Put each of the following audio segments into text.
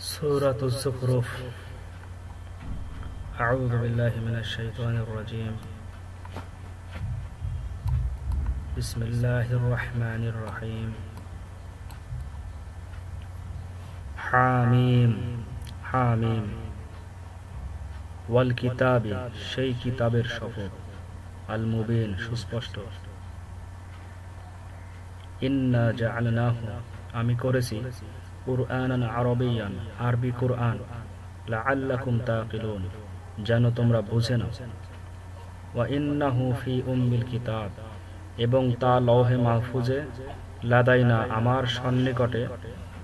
سورة الزخرف. أعوذ بالله من الشيطان الرجيم. بسم الله الرحمن الرحيم. حاميم حاميم والكتاب সেই কিতাবের শপথ আল মুবিন সুস্পষ্ট। ইন্না জাআলনাহু আমি করেছি কুরআনান আরবিয়ান আরবি কুরআন লাআল্লাকুম তাকিলুন যেন তোমরা বুঝে নাও। ওয়া ইন্নাহু ফি উম্মিল কিতাব এবং তা লৌহে মাহফুজে লাদাইনা আমার সন্নিকটে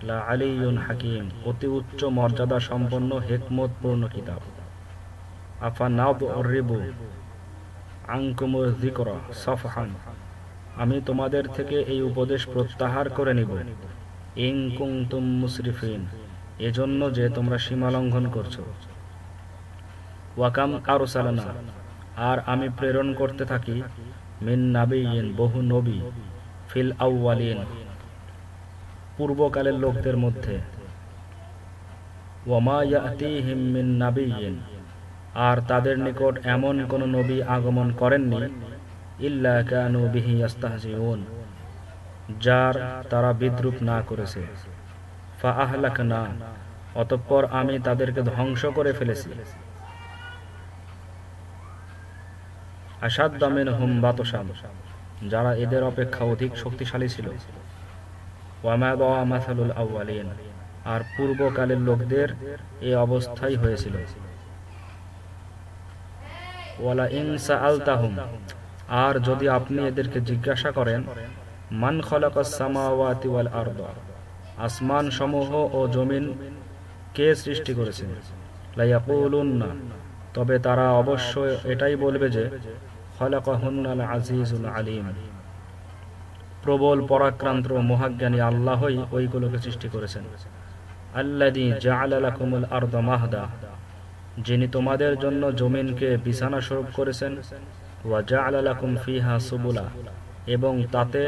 লা আলিয়ুন হাকিম অতি উচ্চ মর্যাদা সম্পন্ন হিকমতপূর্ণ কিতাব। আফা নাদরিবু আনকুমুয যিকরা সাফহান আমি তোমাদের থেকে এই উপদেশ প্রত্যাহার করে নিব ইন কুনতুম মুসরিফিন এজন্য যে তোমরা সীমা লঙ্ঘন করছো। ওয়া কাম আরসালনা আর আমি প্রেরণ করতে থাকি মিন নাবিয়িন বহু নবী ফিল আউয়ালিন পূর্বকালের লোকদের মধ্যে। ওয়া মা ইয়াতিহিম মিন নাবিয়িন আর তাদের নিকট এমন কোন নবী আগমন করেননি ইল্লা কানু বিহি ইস্তাহজিউন যার তারা বিদ্রূপ না করেছে। ফা আহলাকনা অতঃপর আমি তাদেরকে ধ্বংস করে ফেলেছি। আশাদ্দা মিনহুম বাতশান যারা এদের অপেক্ষা অধিক শক্তিশালী ছিল। ওয়া মা দাওয়া মাসালুল আউয়ালিন আর পূর্বকালের লোকদের এই অবস্থাই হয়েছিল। ওয়ালা ইন সাআলতাহুম আর যদি আপনি এদেরকে জিজ্ঞাসা করেন মান খালাকাস সামাওয়াতি ওয়াল আরদা আসমান সমূহ ও জমিন কে সৃষ্টি করেছেন লা ইয়াকুলুন্না তবে তারা অবশ্যই এটাই বলবে যে খালাকাহুন্নাল আজিজুল আলিম প্রবল পরাক্রান্ত মহাজ্ঞানী আল্লাহই ওইগুলোকে সৃষ্টি করেছেন। আল্লাযী জাআলা লাকুমুল আরদা মাহদা যিনি তোমাদের জন্য জমিনকে বিছানা স্বরূপ করেছেন। ওয়া জাআলা লাকুম ফিহা সুবুলা এবং তাতে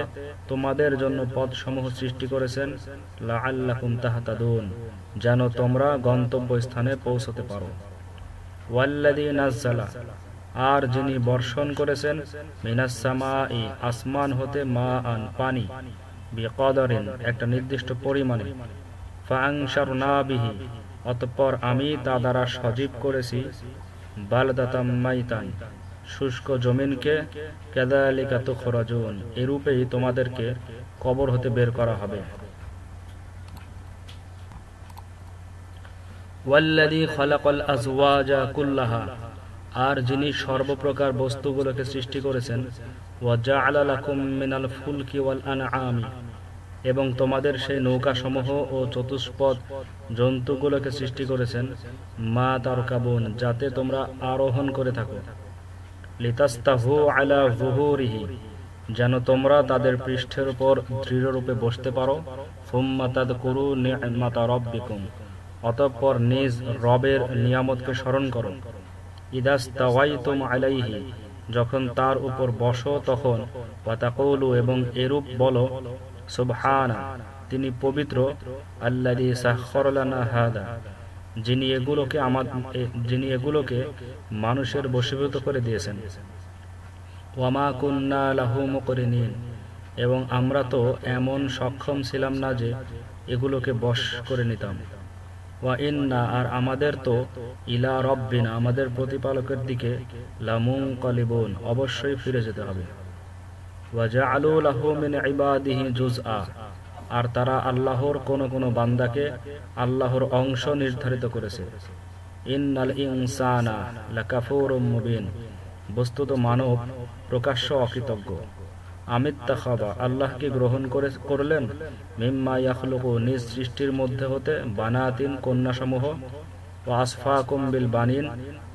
তোমাদের জন্য পথসমূহ সৃষ্টি করেছেন। লাআল্লাকুম তাহতাদুন যেন তোমরা গন্তব্যস্থানে পৌঁছতে পারো। ওয়াল্লাযী নাযালা আর যিনি বর্ষণ করেছেন মিনাস সামাই আসমান হতে মাআন পানি বিকদরিন একটা নির্দিষ্ট পরিমাণে। ফাআনশারনা বিহি অতঃপর আমি তা দ্বারা সজীব করেছি বালদাতাম মাইতান শুষ্ক জমিনকে। কাযালিকা তুখরাজুন এরূপেই তোমাদেরকে কবর হতে বের করা হবে। ওয়াল্লাযী খালাকাল আজওয়াজা কুল্লাহা আর যিনি সর্বপ্রকার বস্তুগুলোকে সৃষ্টি করেছেন। ওয়া জাআলা লাকুম মিনাল ফুলকি ওয়াল আনআমি এবং তোমাদের সেই নৌকাসমূহ ও চতুষ্পদ জন্তুগুলোকে সৃষ্টি করেছেন। মা তারকাবুন যাতে তোমরা আরোহণ করে থাকো। লিতাস্তাহু আলা যুহুরিহি যেন তোমরা তাদের পৃষ্ঠের উপর দৃঢ়রূপে বসতে পারো। সুম্মা তাযকুরু নি'মাতা রাব্বিকুম অতঃপর নিজ রবের নিয়ামতকে স্মরণ করো। ইদাস্তাওয়াইতুম আলাইহি যখন তার উপর বসো তখন ওয়া তাকুলু এবং এরূপ বলো সুবহানা তিনি পবিত্র। আল্লাযী সাখখারা লানা হাদা যিনি এগুলোকে মানুষের বশীভূত করে দিয়েছেন। ওয়া মা কুন্না লাহু মুকরিনিন এবং আমরা তো এমন সক্ষম ছিলাম না যে এগুলোকে বশ করে নিতাম। ওয়া ইন্না আর আমাদের তো ইলা রাব্বিনা আমাদের প্রতিপালকের দিকে লামুনকালিবুন অবশ্যই ফিরে যেতে হবে। ওয়া জাআলু লাহু মিন ইবাদিহি জুজআ আর তারা আল্লাহর কোন বান্দাকে আল্লাহর অংশ নির্ধারিত করেছে। ইন্নাল ইনসানা লাকাফুরুম মুবিন বস্তুত মানব প্রকাশ্য অকৃতজ্ঞ। আমিত্তাখাযা আল্লাহকে গ্রহণ করলেন মিম্মা ইয়াখলুকু নিজ সৃষ্টির মধ্যে হতে বানাতিন কন্যাসমূহ। ওয়া আসফাকুম বিল বানিন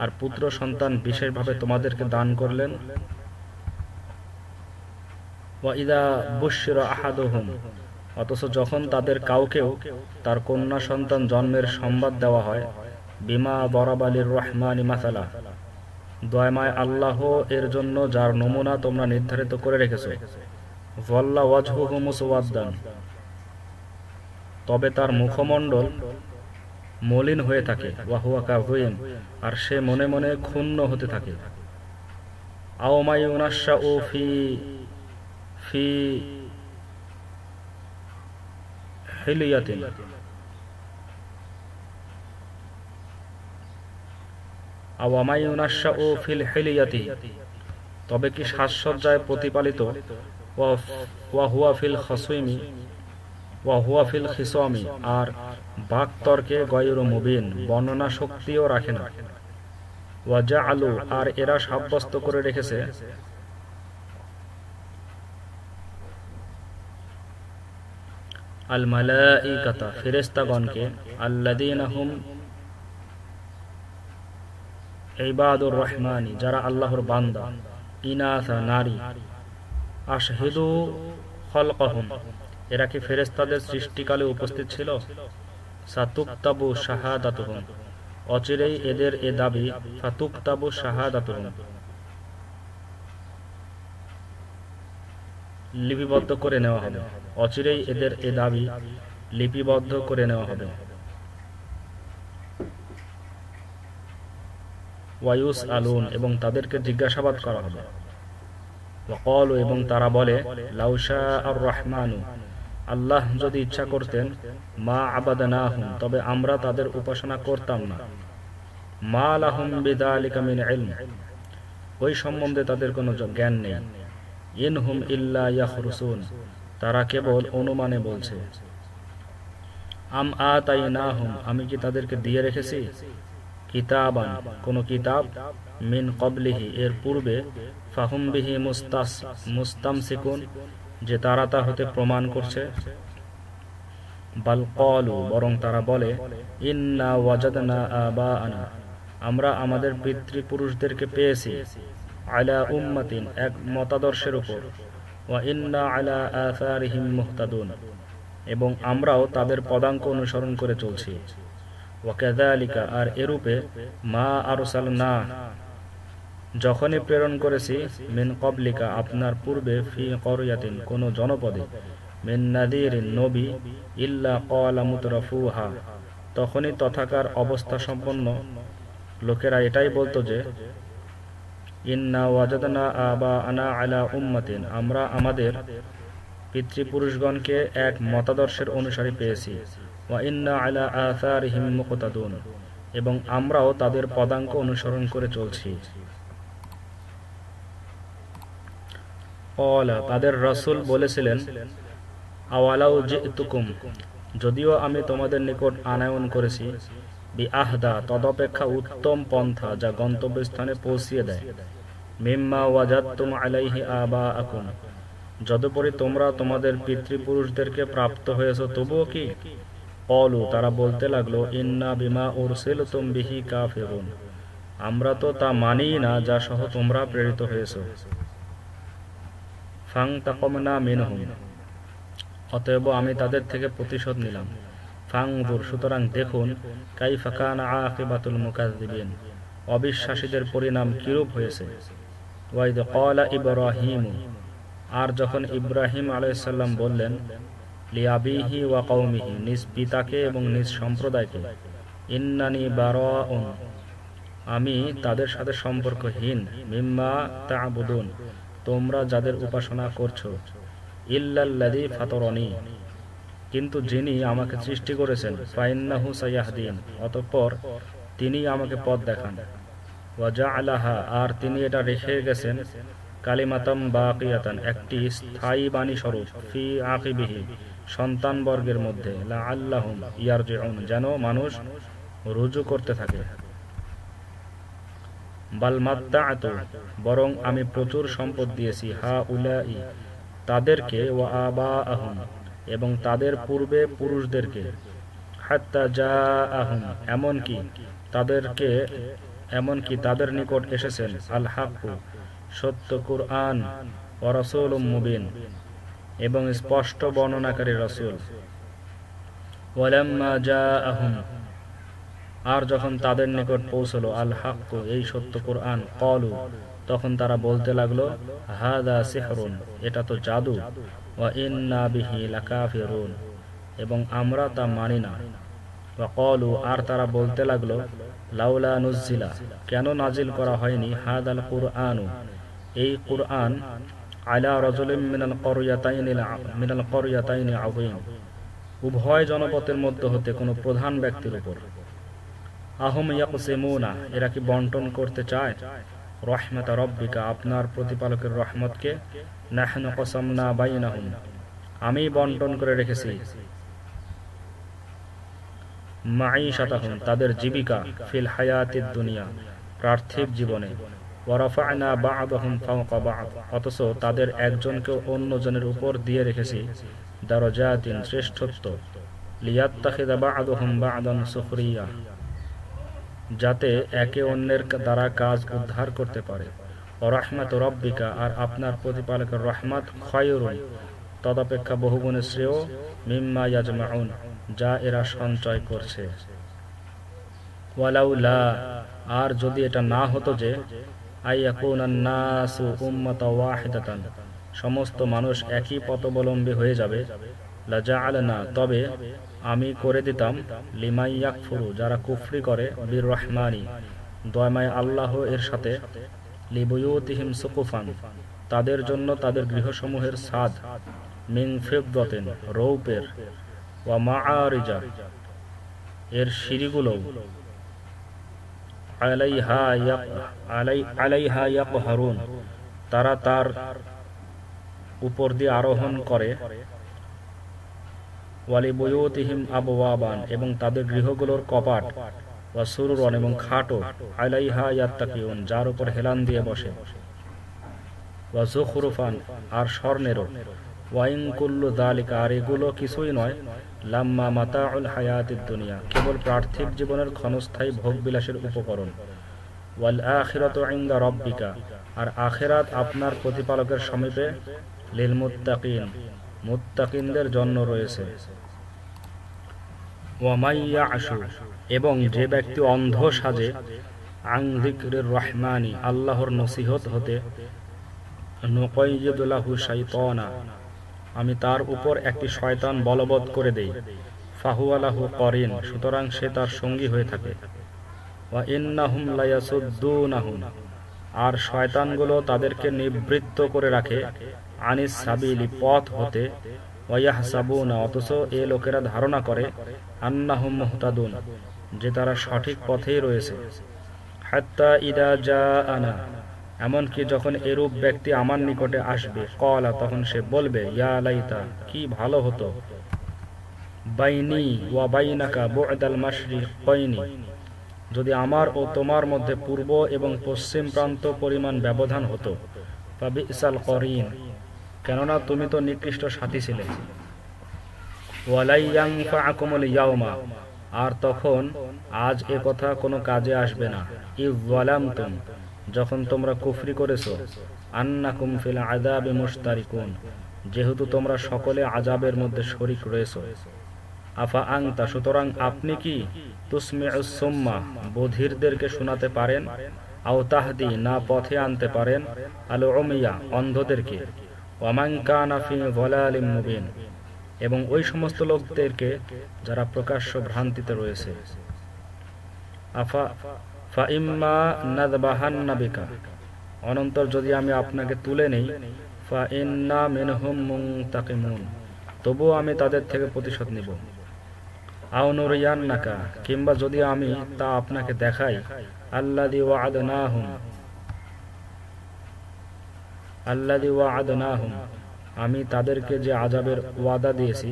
আর পুত্র সন্তান বিশেষভাবে তোমাদেরকে দান করলেন। ওয়া ইযা বুশিরা আহাদুহুম অথচ যখন তাদের কাউকেও তার কন্যা সন্তান জন্মের সংবাদ দেওয়া হয় বিমা বরাবালির রহমানি মাসালা দয়াময় আল্লাহ এর জন্য যার নমুনা তোমরা নির্ধারিত করে রেখেছো। ওয়াল্লা ওয়াজহুহু মুসওয়াদ্দান তবে তার মুখমণ্ডল মলিন হয়ে থাকে, ওয়া হুয়া কাযীম, আর সে মনে মনে ক্ষুণ্ণ হতে থাকে। আও মায়ুনাশাউ ফি ফি হিলিয়াতিন, আও মায়ুনাশাউ ফিল হিলিয়াতি, তবে কি সাজসজ্জায় প্রতিপালিত, ওয়া হুয়া ফিল খসুমি ওয়া হুয়া ফিল খিসামি, আর বাকতর্কে গয়রু মুবিন, বর্ণনা শক্তিও রাখে না। ওয়া জাআলু, আর এরা সাব্যস্ত করে রেখেছে, আল মালাইকাতা, ফেরেশতাগণকে, আল্লাযীনা হুম ইবাদুর রহমানি, যারা আল্লাহর বান্দা, ইনাসা, নারী, আশহিদু খলকাহুম, এরা কি ফেরেশতাদের সৃষ্টিকালে উপস্থিত ছিল? সাতুকতাবু শাহাদাতুহুম, অচিরেই এদের এ দাবি, ফাতুকতাবু শাহাদাতুহুম, লিপিবদ্ধ করে নেওয়া হবে, অচিরেই এদের এ দাবি লিপিবদ্ধ করে নেওয়া হবে। ওয়ায়ুস আলুন, এবং তাদেরকে জিজ্ঞাসাবাদ করা হবে। ওয়াকালু, এবং তারা বলে, লাউ শাআর রহমানু, আল্লাহ যদি ইচ্ছা করতেন, মা আবাদনাহুম, তবে আমরা তাদের উপাসনা করতাম না। মা লাহুম বিযালিকা মিন ইলম, ওই সম্বন্ধে তাদের কোনো জ্ঞান নেই। ইনহুম ইল্লা ইয়াখরুসুন, তারা কেবল অনুমানে বলছে। আম আতাইনাহুম, আমি কি তাদেরকে দিয়ে রেখেছি, কিতাবান, কোন কিতাব, মিন ক্বাবলিহি, এর পূর্বে, ফাহুম বিহি মুস্তামসিকুন, যে তারা তা হতে প্রমাণ করছে। বাল ক্বালু, বরং তারা বলে, ইন্না ওয়াজাদনা আবাআনা, আমরা আমাদের পিতৃপুরুষদেরকে পেয়েছি, আলা উম্মাতিন, এক মতাদর্শের উপর, ওয়া ইন্না আলা আসারিহিম মুহতাদুন, এবং আমরাও তাদের পদাঙ্ক অনুসরণ করে চলছি। ওয়া কাযালিকা, আর এরূপে, মা আরসালনা, যখনই প্রেরণ করেছি, মিন ক্বাবলিকা, আপনার পূর্বে, ফি ক্বরয়াতিন, কোন জনপদে, মিন নাযীরিন, নবী, ইল্লা ক্বালা মুতরাফুহা, তখনই তথাকার অবস্থা সম্পন্ন লোকেরা এটাই বলতো যে, ইন্না ওয়াজাদনা আবাআনা আলা উম্মাতিন, আমরা আমাদের পিতৃপুরুষগণকে এক মতাদর্শের অনুসারী পেয়েছি। ওয়া ইন্না আলা আসারিহিম মুকতাদুন, এবং আমরাও তাদের পদাঙ্ক অনুসরণ করে চলছি। ক্বালা, তাদের রাসূল বলেছিলেন, আওয়ালাউ জিতুকুম, যদিও আমি তোমাদের নিকট আনায়ন করেছি, বিআহদা, তদপেক্ষা উত্তম পন্থা, যা গন্তব্যস্থানে পৌঁছিয়ে দেয়, মিম্মা ওয়াজাদতুম আলাইহি আবাআকুম, যদুপরি তোমরা তোমাদের পিতৃপুরুষদেরকে প্রাপ্ত হয়েছ, তবুও কি? ক্বালু, তারা বলতে লাগলো, ইন্না বিমা উরসিলতুম বিহি কাফিরুন, আমরা তো তা মানিই না যা সহ তোমরা প্রেরিত হয়েছ। ফান্তাকামনা মিনহুম, অতএব আমি তাদের থেকে প্রতিশোধ নিলাম। ফানজুর, সুতরাং দেখুন, কাইফা কানা আকিবাতুল মুকাজ্জিবিন, অবিশ্বাসীদের পরিণাম কিরূপ হয়েছে। ওয়াইদ ক্বালা ইব্রাহিম, আর যখন ইব্রাহিম আলাইহিস সালাম বললেন, লিআবিহি ওয়া কওমিহি, নিজ পিতাকে এবং নিজ সম্প্রদায়কে, ইন্নানি বারাউন, আমি তাদের সাথে সম্পর্কহীন, মিম্মা তা'বুদুন, তোমরা যাদের উপাসনা করছো, ইল্লাল্লাযী ফাতারানি, কিন্তু যিনি আমাকে সৃষ্টি করেছেন, ফাইন্নাহু সায়াহদিন, অতঃপর তিনি আমাকে পথ দেখান। ওয়া জাআলাহা, আর তিনি এটা রেখে গেছেন, কালিমাতাম বাকিয়াতান, একটি স্থায়ী বাণী স্বরূপ, ফি আকিবিহি, সন্তান বর্গের মধ্যে, লাআল্লাহুম ইয়ারজিউন, যেন মানুষ রুজু করতে থাকে। বাল মাত্তাআতু, বরং আমি প্রচুর সম্পদ দিয়েছি, হাউলাই, তাদেরকে, ওয়া আবাআহুম, এবং তাদের পূর্বে পুরুষদেরকে, হাত্তা জাআহুম, এমনকি তাদের নিকট এসেছেন, আল হাক্কু, সত্য কুরআন, ওয়া রাসূলুম মুবিন, এবং স্পষ্ট বর্ণনাকারী রাসূল। ওয়ালাম্মা জাআহুম, আর যখন তাদের নিকট পৌঁছল, আল হাক্কু, এই সত্য কুরআন, ক্বালু, তখন তারা বলতে লাগলো, হাযা সিহরুন, এটা তো জাদু, ওয়া ইন্না বিহি লাকাফিরুন, এবং আমরা তা মানি না। ওয়াকালু, আর তারা বলতে লাগলো, লাউলা নুজ্জিলা, কেন নাজিল করা হয়নি, হাদাল কুরআনু, এই কুরআন, আলা রাজুলিন মিনাল ক্বরয়াতাইনি আযীম, উভয় জনপদের মধ্য হতে কোনো প্রধান ব্যক্তির উপর। আহম ইয়াকসিমুনা, এরা কি বন্টন করতে চায়, রহমাত রব্বিকা, আপনার প্রতিপালকের রহমতকে, নাহনু কসামনা বাইনাহুম, আমি বন্টন করে রেখেছি, মাঈশাতাহুম, তাদের জীবিকা, ফিল হায়াতিদ দুনিয়া, পার্থিব জীবনে, ওয়া রাফা'না বা'দাহুম ফাওকা বা'দ, অথচ তাদের একজনকে অন্যজনের উপর দিয়ে রেখেছি, দারাজাতিন, শ্রেষ্ঠত্ব, লিয়াত্তাখিযা বা'দুহুম বা'দান সুখরিয়া, যাতে একে অন্যের দ্বারা কাজ উদ্ধার করতে পারে। ওয়া রাহমাতু রাব্বিকা, আর আপনার প্রতিপালকের রহমত, খায়রুন, তদপেক্ষা বহুগুণে শ্রেয়, মিম্মা ইয়াজমাউন, যা এরা সঞ্চয় করছে। ওয়ালাউলা, আর যদি এটা না হতো যে, আইয়াকুনান নাসু উম্মাতাও ওয়াহিদাতান, সমস্ত মানুষ একই পথাবলম্বী হয়ে যাবে, লাজাআলনা, তবে আমি করে দিতাম, লিমান ইয়াকফুরু, যারা কুফরি করে, বির রহমানি, দয়াময় আল্লাহ এর সাথে, লিবুয়ুতিহিম সুকুফান, তাদের জন্য তাদের গৃহসমূহের ছাদ, মিন ফিদ্দাতিন, রৌপের, ওয়া মাআরিজা, এর সিঁড়িগুলোও, আলাইহা ইয়াকহারুন, তারা তার উপর দিয়ে আরোহণ করে, ওয়ালিবুয়ুতিহিম আবওয়াবান, এবং তাদের গৃহগুলোর কপাট, ওয়া সুরুরান, এবং খাটও, আলাইহা ইয়াত্তাকিউন, যার উপর হেলান দিয়ে বসে, ওয়া যুখরুফান, আর স্বর্ণেরও, ওয়া ইন কুল্লু যালিকা, আর এগুলো কিছুই নয়, লাম্মা মাতাউল হায়াতিদ দুনিয়া, কেবল পার্থিব জীবনের ক্ষণস্থায়ী ভোগবিলাসের উপকরণ, ওয়াল আখিরাতু ইনদা রাব্বিকা, আর আখিরাত আপনার প্রতিপালকের সমীপে, লিল মুত্তাকিন, মুত্তাকিনদের জন্য রয়েছে। ওয়া মাইয়া আশু, এবং যে ব্যক্তি অন্ধ সাজে, আন যিকরির রহমানি, আল্লাহর নসিহত হতে, নুকাইয়িদ লাহু শাইতানা, আমি তার উপর একটি শয়তান বলবৎ করে দেই, ফাহুয়া লাহু করিন, সুতরাং সে তার সঙ্গী হয়ে থাকে। ওয়া ইন্নাহুম লায়াসুদ্দুনাহুম, আর শয়তানগুলো তাদেরকে নিবৃত্ত করে রাখে, আনিস সাবিলি, পথ হতে, ওয়া ইয়াহসাবুনা, অথচ এ লোকেরা ধারণা করে, আন্নাহুম মুহতাদুন, যে তারা সঠিক পথেই রয়েছে। হাত্তা ইদা জাআনা, এমনকি যখন এরূপ ব্যক্তি আমার নিকটে আসবে, ক্বালা, তখন সে বলবে, ইয়া লাইতা, কি ভালো হতো, বাইনি ওয়া বাইনাকা বু'দাল মাশরিকাইনি, যদি আমার ও তোমার মধ্যে পূর্ব এবং পশ্চিম প্রান্ত পরিমাণ ব্যবধান হতো, ফাবিসাল করিন, কেননা তুমি তো নিকৃষ্ট সাথী ছিলে। ওয়ালাই ইয়ানফাকুমুল ইয়াওমা, আর তখন আজ এ কথা কোনো কাজে আসবে না, ইয যালামতুম, যখন তোমরা কুফরি করেছো, আন্নাকুম ফিল আযাবি মুশতারিকুন, যেহেতু তোমরা সকলে আযাবের মধ্যে শরীক রয়েছো। আফা আনতা, সুতরাং আপনি কি, তুসমিউস সুম্মা, বধিরদেরকে শোনাতে পারেন, আও তাহদি, না পথে আনতে পারেন, আল উমিয়া, অন্ধদেরকে, ওয়া মান কানা ফি যালালিম মুবিন, এবং ওই সমস্ত লোকদেরকে যারা প্রকাশ্য ভ্রান্তিতে রয়েছে। আফা ফা ইম্মা নাযবাহান্না বিকা, অনন্তর যদি আমি আপনাকে তুলে নেই, ফা ইন্না মিনহুম মুনতাকিমুন, তবুও আমি তাদের থেকে প্রতিশোধ নিব। আও নুরিয়ান্নাকা, কিংবা যদি আমি তা আপনাকে দেখাই, আল্লাযী ওয়া'আদনাহুম, আমি তাদেরকে যে আযাবের ওয়াদা দিয়েছি,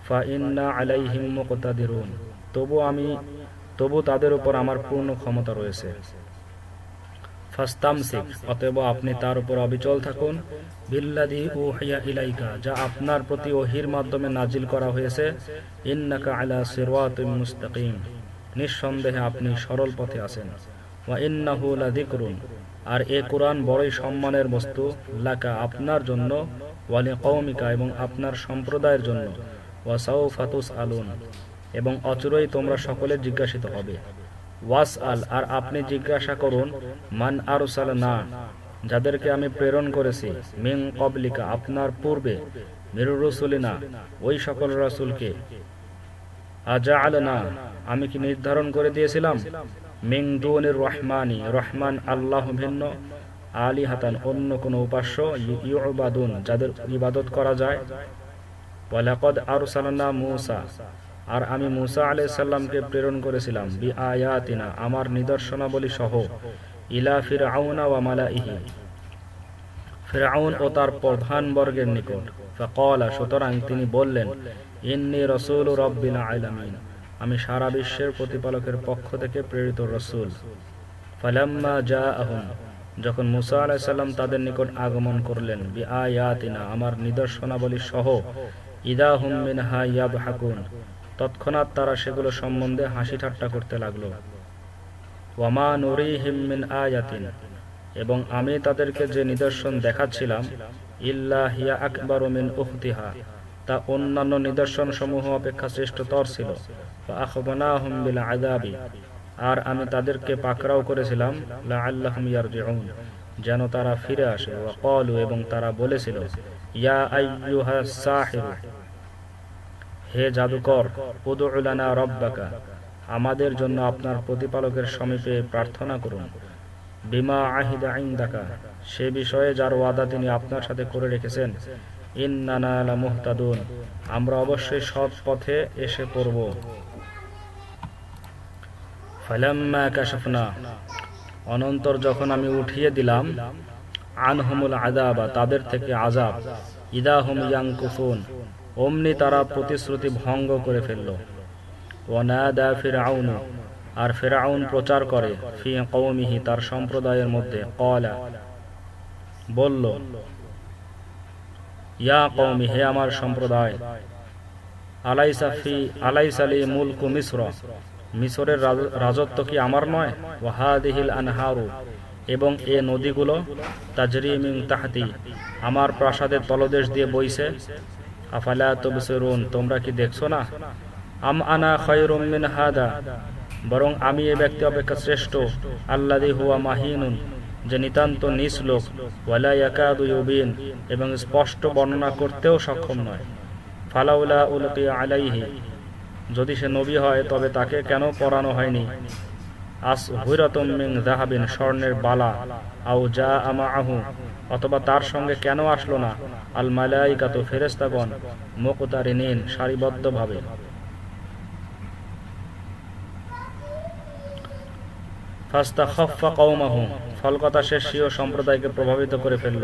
ফা ইন্না আলাইহিম মুকতাদিরুন, তবু তাদের উপর আমার পূর্ণ ক্ষমতা রয়েছে। ফাস্তামসিক, অতএব আপনি তার উপর অবিচল থাকুন, বিল্লাযী উহিয়া ইলাইকা, যা আপনার প্রতি ওহীর মাধ্যমে নাজিল করা হয়েছে, ইন্নাকা আলা সিরাতিম মুস্তাকিম, নিঃসন্দেহে আপনি সরল পথে আছেন। ওয়া ইন্নাহু লাযিকরুন, আর এ কুরআন বড়ই সম্মানের বস্তু, লাকা, আপনার জন্য, ওয়া লিকওমিকা, এবং আপনার সম্প্রদায়ের জন্য, ওয়া সাউফা তুসআলুন, এবং অচিরেই তোমরা সকলে জিজ্ঞাসিত হবে। ওয়াসআল, আর আপনি জিজ্ঞাসা করুন, মান আরসালনা, যাদেরকে আমি প্রেরণ করেছি, মিন ক্বাবলিকা, আপনার পূর্বে, মির রুসুলিনা, ওই সকল রাসূলকে, আজাআলনা আমি কি নির্ধারণ করে দিয়েছিলাম মিন দুনির রহমানি রহমান আল্লাহ ভিন্ন আলিহাতান অন্য কোন উপাস্য ইউবাদুন যাদের ইবাদত করা যায় ওয়ালাকাদ আরসালনা মূসা আর আমি মূসা আলাইহিস সালামকে প্রেরণ করেছিলাম বিআয়াতিনা আমার নিদর্শনাবলী সহ ইলা ফিরআউনা ওয়া মালাইহি ফিরআউন ও তার প্রধান বর্গের নিকট ফাকালা সুতরাং তিনি বললেন ইন্নী রাসূলু রাব্বিল আলামিন আমি সারা বিশ্বের প্রতিপালকের পক্ষ থেকে প্রেরিত রাসূল ফালাম্মা জাআহুম যখন মূসা আলাইহিস সালাম তাদের নিকট আগমন করলেন বিআয়াতিনা আমার নিদর্শনাবলী সহ ইদাহুম মিনহা ইয়াবহাকুন তৎক্ষণাৎ তারা সেগুলো সম্বন্ধে হাসি ঠাট্টা করতে লাগলো ওয়ামা নুরিহিম মিন আয়াতিন এবং আমি তাদেরকে যে নিদর্শন দেখাচ্ছিলাম ইল্লা হিয়া আকবারু মিন উখতিহা তা অন্যান্য নিদর্শন সমূহ অপেক্ষা শ্রেষ্ঠতর ছিল ফাআখবানাহুম বিল আযাবি আর আমি তাদেরকে পাকড়াও করেছিলাম লাআল্লাহুম ইয়ারজিউন যেন তারা ফিরে আসে ওয়া ক্বালু এবং তারা বলেছিল ইয়া আইয়ুহাস সাহির হে জাদুকর উদউ লানা রাব্বাকা আমাদের জন্য আপনার প্রতিপালকের সমীপে প্রার্থনা করুন বিমা আহিদা ইনদাকা সে বিষয়ে যার ওয়াদা তিনি আপনার সাথে করে রেখেছেন ইন্নানা লামুহতাদুন আমরা অবশ্যই সৎ পথে এসে পড়ব ফালাম্মা কাশাফনা অনন্তর যখন আমি উঠিয়ে দিলাম আনহুমুল আযাবা তাদের থেকে আযাব ইদাহুম ইয়ানকুফুন অমনি তারা প্রতিশ্রুতি ভঙ্গ করে ফেলল ওয়ানাদা ফিরআউন আর ফিরআউন প্রচার করে ফি কওমিহি তার সম্প্রদায়ের মধ্যে ক্বালা বলল ইয়া কওমি হে আমার সম্প্রদায় আলাইসা লি মুলকু মিসর মিসরের রাজত্ব কি আমার নয় ওয়া হাদিহিল আনহারু এবং এ নদীগুলো তাজরি মিন তাহতি আমার প্রাসাদের তলদেশ দিয়ে বইছে আফালা তুবসিরুন তোমরা কি দেখছো না আম আনা খায়রুম মিন হাদা বরং আমি এই ব্যক্তি অপেক্ষা শ্রেষ্ঠ আল্লাযী হুয়া মাহিনুন যে নিতান্ত নিঃশ্লোক ওয়ালা ইয়াকাদু ইউবিন এবং স্পষ্ট বর্ণনা করতেও সক্ষম নয় ফালাউলা উলকিয়া আলাইহি যদি সে নবী হয় তবে তাকে কেন পরানো হয়নি আসহুরাতুম মিন যাহাবিন স্বর্ণের বালা আও জাআ মাআহু অথবা তার সঙ্গে কেন আসলো না আল মালাইকাতু ফেরেশতাগণ মুকতারিনিন সারিবদ্ধভাবে ফাস্তাখাফফা কওমাহু ফলকতা সে স্বীয় সম্প্রদায়কে প্রভাবিত করে ফেলল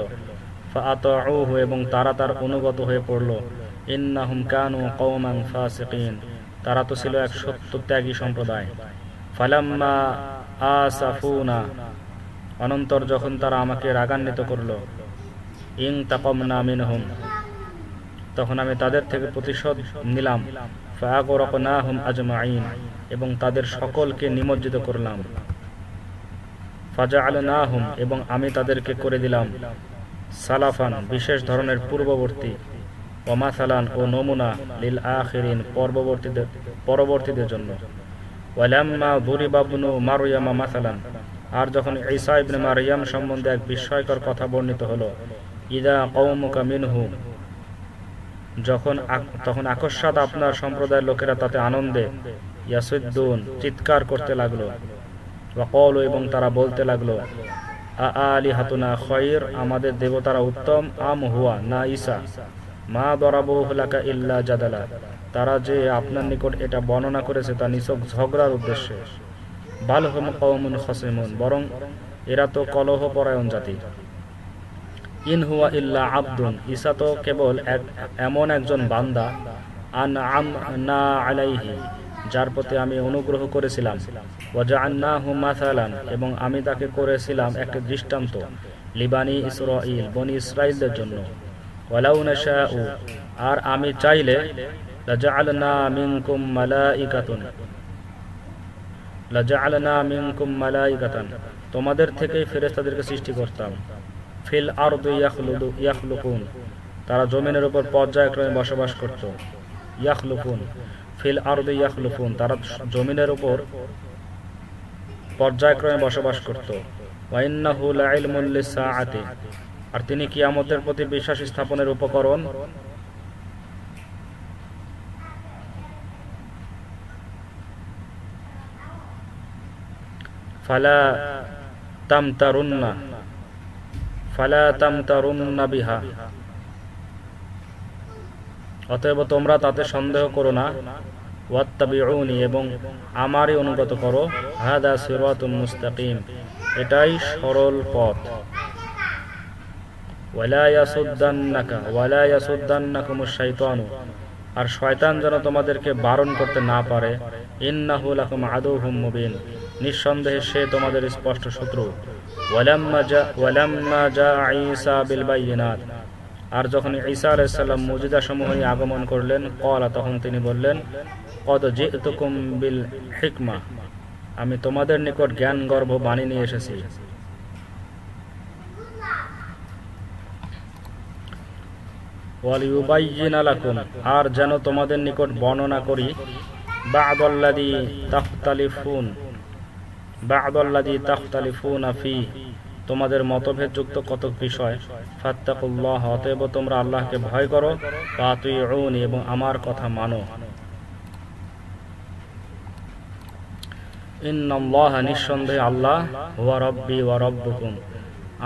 ফাআতাউহু এবং তারা তার অনুগত হয়ে পড়ল ইন্নাহুম কানু কওমান ফাসিকিন তারা তো ছিল এক সত্যত্যাগী সম্প্রদায় ফালাম্মা আসাফুনা অনন্তর যখন তারা আমাকে রাগান্বিত করল ইনতাকামনা মিনহুম তখন আমি তাদের থেকে প্রতিশোধ নিলাম ফাআগরাকনাহুম আজমাইন এবং তাদের সকলকে নিমজ্জিত করলাম ফাজআলনাহুম এবং আমি তাদেরকে করে দিলাম সালাফান বিশেষ ধরনের পূর্ববর্তী ওয়া মাসালান ও নমুনা লিল আখিরিন পরবর্তীদের জন্য ওয়ালাম্মা দুরিবা ইবনু মারইয়াম মাসালান আর যখন ঈসা ইবনে মারইয়াম সম্বন্ধে এক বিস্ময়কর কথা বর্ণিত হলো ইদা কওমুকা মিনহু তখন আকস্মাত আপনার সম্প্রদায়ের লোকেরা তাতে আনন্দে ইয়াসুদ্দুন চিৎকার করতে লাগলো ওয়া ক্বালু এবং তারা বলতে লাগলো আলিহাতুনা খায়র আমাদের দেবতারা উত্তম আম হুয়া না ঈসা মা দরাবুহু লাকা ইল্লা জাদালা তারা যে আপনার নিকট এটা বর্ণনা করেছে তা নিছক ঝগড়ার উদ্দেশ্যে বাল হুম কওমুন খাসিমুন বরং এরা তো কলহপরায়ণ জাতি ইন হুয়া ইল্লা আবদুন ঈসা তো কেবল এমন একজন বান্দা আনআমনা আলাইহি যার প্রতি আমি অনুগ্রহ করেছিলাম ওয়াজআলনাহু মাসালান এবং আমি তাকে করেছিলাম একটা দৃষ্টান্ত লিবানি ইসরাঈল বনি ইসরাঈলদের জন্য ওয়ালাউ নাশাউ আর আমি চাইলে লাজআলনা মিনকুম মালাইকাতান তোমাদের থেকেই ফেরেশতাদেরকে সৃষ্টি করতাম ফিল আরদি ইয়াখলুকুন তারা জমিনের উপর পর্যায়ক্রমে বসবাস করত ইয়াখলুকুন ফিল আরদি ইয়াখলুকুন তারা জমিনের উপর পর্যায়ক্রমে বসবাস করত ওয়া ইন্নাহু লাইলমুল লিসসাআতি আর তিনি কিয়ামতের প্রতি বিশ্বাস স্থাপনের উপকরণ ফালা তামতারুন্না বিহা, অতএব তোমরা তাতে সন্দেহ করো না। ওয়াত্তাবিউনি, এবং আমারই অনুগত করো। হাদা সিরাতুম মুস্তাকিম, এটাই সরল পথ। ওয়ালা ইয়াসুদ্দান্নাকুমুশ শাইতানু, আর শয়তান যেন তোমাদেরকে বারণ করতে না পারে। ইন্নাহু লাকুম আদুউম মুবিন, নিঃসন্দেহে সে তোমাদের স্পষ্ট শত্রু। ওয়ালাম্মা জাআ ঈসা বিল বায়িনাত, আর যখন ঈসা আলাইহিস সালাম মুজিজাসমূহ নিয়ে আগমন করলেন, ক্বালা, তখন তিনি বললেন, ক্বাদ জি'তুকুম বিল হিকমা, আমি তোমাদের নিকট জ্ঞান গর্ভ বাণী নিয়ে এসেছি। ওয়ালিউবাইয়িনা লাকুম, আর যেন তোমাদের নিকট বর্ণনা করি, বা'দাল্লাযী তাখতালিফুনা ফীহি, তোমাদের মতভেদযুক্ত কতক বিষয়। ফাত্তাকুল্লাহ, অতএব তোমরা আল্লাহকে ভয় করো। ফাতিউনি, এবং আমার কথা মানো। ইন্নাল্লাহা, নিঃসন্দেহে আল্লাহ, হুয়া রাব্বী ওয়া রাব্বুকুম,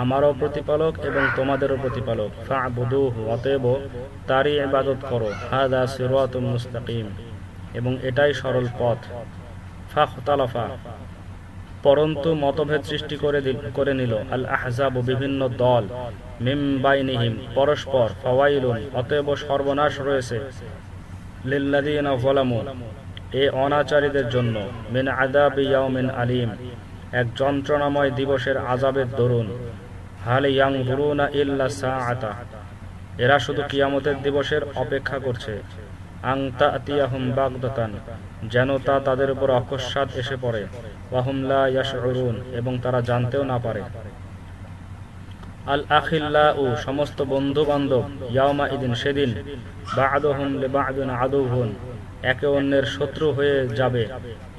আমারও প্রতিপালক এবং তোমাদেরও প্রতিপালক। ফা'বুদুহু, অতএব তারই ইবাদত করো। হাযা সিরাতুম মুস্তাকিম, এবং এটাই সরল পথ। ফাখতালাফা, পরন্তু মতভেদ সৃষ্টি করে নিল। আল আহজাব, বিভিন্ন দল। মিন বাইনিহিম, পরস্পর। ফাওয়াইলুন, অতএব সর্বনাশ রয়েছে। লিল্লাযীনা যালামু, এই অনাচারীদের জন্য। মিন আযাবি ইয়াউমিন আলীম, এক যন্ত্রণাময় দিবসের আযাবের দরুন। হাল ইয়ানজুরুনা ইল্লা সাআতা, এরা শুধু কিয়ামতের দিবসের অপেক্ষা করছে। আন তা'তিয়াহুম বাগদাতান, যেন তা তাদের উপর অকস্মাৎ এসে পড়ে। ওয়া হুম লা ইয়াশউরুন, এবং তারা জানতেও না পারে। আল আখিল্লাউ, সমস্ত বন্ধু বান্ধব। ইয়াউমা ইদিন, সেদিন। বা'দুহুম লিবা'দিন আদুউন, একে অন্যের শত্রু হয়ে যাবে।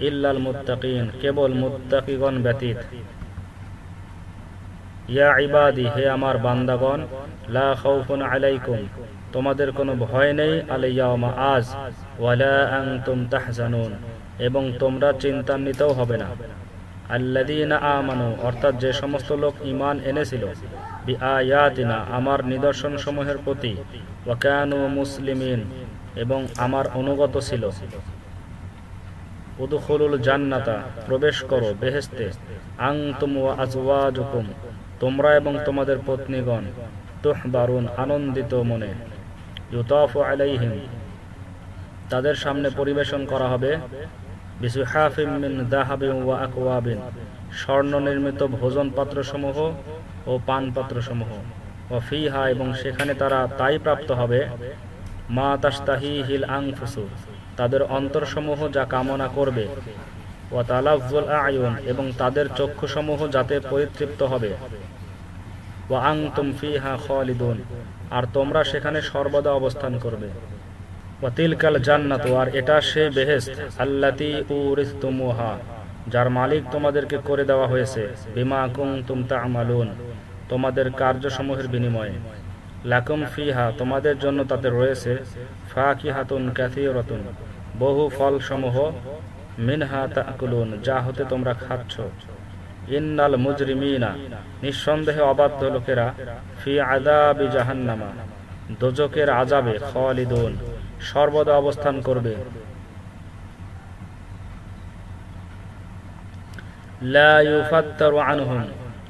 ইল্লাল মুত্তাকিন, কেবল মুত্তাকিগণ ব্যতীত। ইয়া ইবাদি, হে আমার বান্দাগণ। লা খাউফুন আলাইকুম, তোমাদের কোনো ভয় নেই। আল-ইয়াওমা, আজ। ওয়ালা আনতুম তাহজানুন, এবং তোমরা চিন্তান্বিতও হবে না। আল্লাযীনা আমানু, অর্থাৎ যে সমস্ত লোক ঈমান এনেছিল। বিআয়াতিনা, আমার নিদর্শন সমূহের প্রতি। ওয়া কানু মুসলিমিন, এবং আমার অনুগত ছিল। উদখুলুল জান্নাতা, প্রবেশ করো বেহেশতে। আনতুম ওয়া আজওয়াজুকুম, তোমরা এবং তোমাদের পত্নীগণ। তুহবারুন, আনন্দিত মনে। ইউতাফু আলাইহিম, তাদের সামনে পরিবেশন করা হবে। বিসুহাফিম মিন যাহাবিন ওয়া আকওয়াবিন, স্বর্ণ নির্মিত ভোজন পাত্রসমূহ ও পান পাত্রসমূহ। ওয়া ফিহা, এবং সেখানে তারা তাই প্রাপ্ত হবে। মা তাশতাহিহিল আনফুসু, তাদের অন্তরসমূহ যা কামনা করবে। ওয়া তালাজ্জুল আ'য়ুন, এবং তাদের চক্ষুসমূহ যাতে পরিতৃপ্ত হবে। ওয়া আনতুম ফিহা খালিদুন, আর তোমরা সেখানে সর্বদা অবস্থান করবে। ওয়া তিলকাল জান্নাতু, আর এটা সেই বেহেশত। আল্লাতী উরিসতুমুহা, যার মালিক তোমাদেরকে করে দেওয়া হয়েছে। বিমা কুনতুম তা'মালুন, তোমাদের কার্যসমূহের বিনিময়ে। লাকুম ফিহা, তোমাদের জন্য তাতে রয়েছে। ফাকিহাতুন কাসীরাতুন, বহু ফলসমূহ। মিনহা তা'কুলুন, যা হতে তোমরা খাচ্ছ। ইন্নাল মুজরিমিনা, নিঃসন্দেহে অবাধ্য লোকেরা। ফি আযাবি জাহান্নামা, দোজকের আযাবে। খালিদুন, সর্বদা অবস্থান করবে। লা ইউফাত্তারু আনহুম,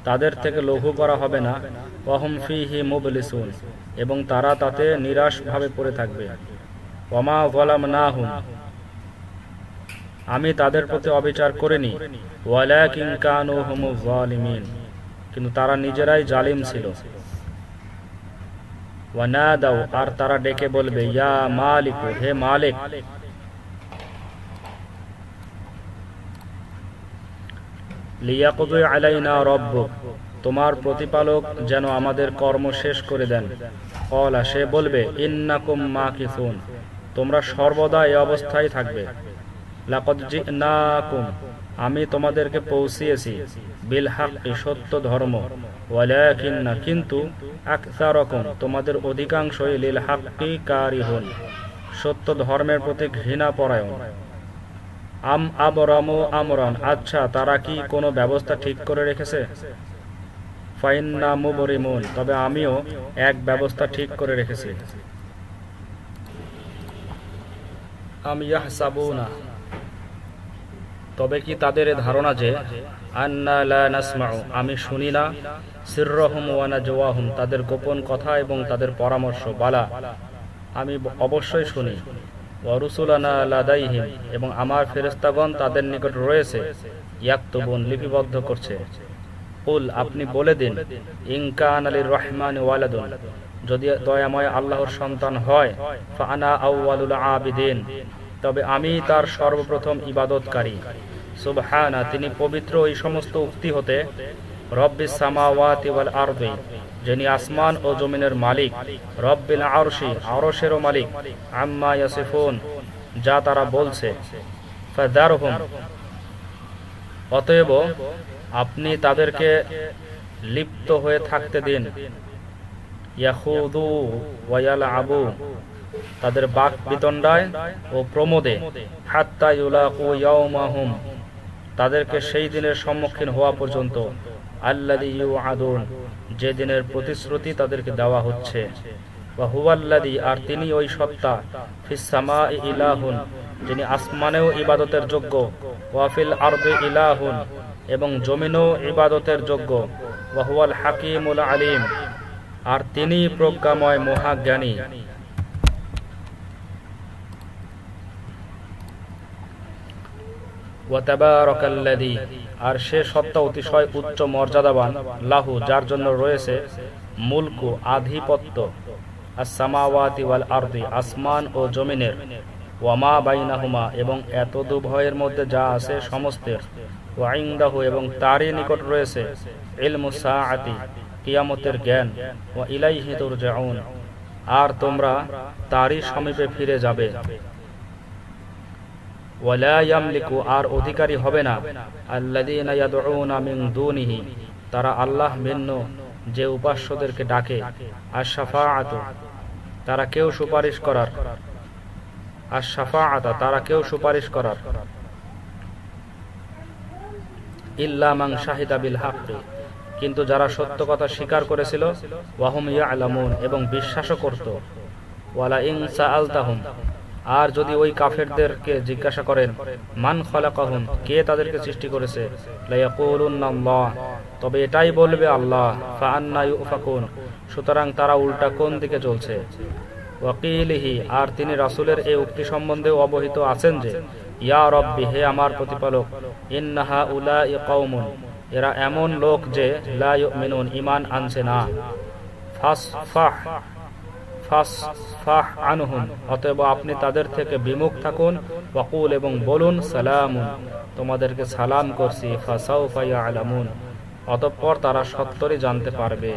তাদের থেকে লঘু করা হবে না। ওয়া হুম ফীহি মুবলিসুন, এবং তারা তাতে নিরাশ ভাবে পড়ে থাকবে। ওয়া মা যালামনাহুম, আমি তাদের প্রতি অবিচার করিনি। ওয়ালাকিন কানু হুমুজ যালিমিন, কিন্তু তারা নিজেরাই জালিম ছিল। ওয়া নাদাউ, আর তারা ডেকে বলবে। ইয়া মালিক, হে মালিক। লিয়াকদি আলাইনা রাব্বুক, তোমার প্রতিপালক যেন আমাদের কর্ম শেষ করে দেন। ক্বালা, সে বলবে। ইন্নাকুম মাকিসুন, তোমরা সর্বদা এই অবস্থায় থাকবে। লাকাদ জি'নাকুম, আমি তোমাদেরকে পৌঁছিয়েছি। বিল হাক্কি, সত্য ধর্ম। ওয়ালাকিন্না, কিন্তু। আকসারাকুম, তোমাদের অধিকাংশই। লিল হাক্কি কারিহুন, সত্য ধর্মের প্রতি ঘৃণা পরায়ণ। আম আবরামু আমরান, আচ্ছা তারা কি কোনো ব্যবস্থা ঠিক করে রেখেছে? ফাইন্না মুবরিমুন, তবে আমিও এক ব্যবস্থা ঠিক করে রেখেছি। আম ইয়াহসাবুনা, তবে কি তাদের ধারণা যে আন্না লা নাসমাউ, আমি শুনি না, সিররহুম ওয়া নাজওয়াহুম, তাদের গোপন কথা এবং তাদের পরামর্শ। বালা, আমি অবশ্যই শুনি। ওয়া রুসুলানা লাদাইহিম, এবং আমার ফেরেশতাগণ তাদের নিকট রয়েছে। ইয়াকতুবুন, লিপিবদ্ধ করছে। কুল, আপনি বলে দিন, ইন কানা লির রহমানি ওয়ালাদুন, যদি দয়াময় আল্লাহর সন্তান হয়, ফাআনা আউয়ালুল আবিদিন, তবে আমি তার সর্বপ্রথম ইবাদতকারী। সুবহানা, তিনি পবিত্র ওই সমস্ত উক্তি হতে। রব্বিস সামাওয়াতি ওয়াল আরদি, যিনি আসমান ও জমিনের মালিক। রব্বিল আরশি, আরশেরও মালিক। আম্মা ইয়াসিফুন, যা তারা বলছে। ফাযারহুম, অতএব আপনি তাদেরকে লিপ্ত হয়ে থাকতে দিন। ইয়াখুদু ওয়া ইয়ালআবু, তাদের বাক বিতণ্ডায় ও প্রমোদে। হাত্তা ইউলাকু ইয়াউমাহুম, তাদেরকে সেই দিনের সম্মুখীন হওয়া পর্যন্ত। আল্লাযী ইউআদুন, যে দিনের প্রতিশ্রুতি তাদেরকে দেওয়া হচ্ছে। ওয়া হুয়াল্লাযী, আর তিনি ওই সত্তা। ফিস সামাই ইলাহুন, যিনি আসমানেও ইবাদতের যোগ্য। ওয়া ফিল আরদি ইলাহুন, এবং জমিনেও ইবাদতের যোগ্য। ওয়া হুয়াল হাকীমুল আলীম, আর তিনি প্রজ্ঞাময় মহাজ্ঞানী। ওয়া তাবারাকাল্লাযী, আর সে সত্তা অতিশয় উচ্চ মর্যাদাবান। লাহু, যার জন্য রয়েছে মুলকু, আধিপত্য। আস-সামাওয়াতি ওয়াল আরদি, আসমান ও জমিনের। ওয়া মা বাইনাহুমা, এবং এত দুভয়ের মধ্যে যা আছে সমস্তের। ওয়া ইনদাহু, এবং তারই নিকট রয়েছে ইলমুস সাআতি, কিয়ামতের জ্ঞান। ওয়া ইলাইহি তুরজাউন, আর তোমরা তারই সমীপে ফিরে যাবে। ওয়ালা ইয়ামলিকু, আর অধিকারী হবে না। আল্লাযীনা ইয়াদউনা মিন দুনিহি, তারা আল্লাহ ভিন্ন যে উপাস্যদেরকে ডাকে। আশ-শাফাআতু, তারা কেউ সুপারিশ করার। আশ-শাফাআতা, তারা কেউ সুপারিশ করার। ইল্লা মান শাহিদা বিল হাক্কি, কিন্তু যারা সত্য কথা স্বীকার করেছিল। ওয়া হুম ইয়ালামুন, এবং বিশ্বাসও করত। ওয়ালা ইন সাআলতাহুম, আর যদি ওই কাফেরদেরকে জিজ্ঞাসা করেন, মান খালাকাহুম, কে তাদেরকে সৃষ্টি করেছে, লা ইয়াকুলুন্না আল্লাহ, তবে এটাই বলবে আল্লাহ। ফাআন্না ইউফাকুন, সুতরাং তারা উল্টা কোন দিকে চলছে। ওয়াকিলিহি, আর তিনি রাসূলের এই উক্তি সম্বন্ধেও অবহিত আছেন যে, ইয়া রব্বি, হে আমার প্রতিপালক, ইন্নাহা উলাই কওমুন, এরা এমন লোক যে লা ইউমিনুন, ঈমান আনছে না। ফাসফাহ আনহুম, অতএব আপনি তাদের থেকে বিমুখ থাকুন। ওয়াকুল, এবং বলুন, সালামুন, তোমাদেরকে সালাম করছি। ফাসাউফা ইয়ালামুন, অতঃপর তারা সত্তরই জানতে পারবে।